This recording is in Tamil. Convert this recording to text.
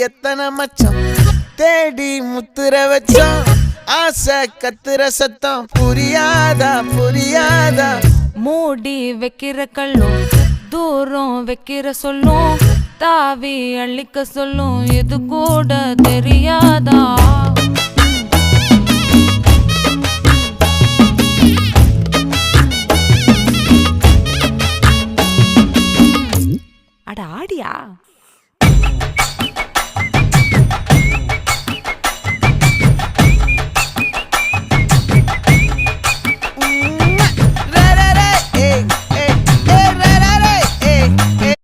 எத்தனை மச்சம் தேடி முத்துற வச்சோம் ஆசை கத்துற சத்தம் புரியாதா புரியாதா மூடி வைக்கிற கல்லும் தூரம் வைக்கிற சொல்லும் தாவி அள்ளிக்க சொல்லும் இது கூட தெரியாதா அட ஆடியா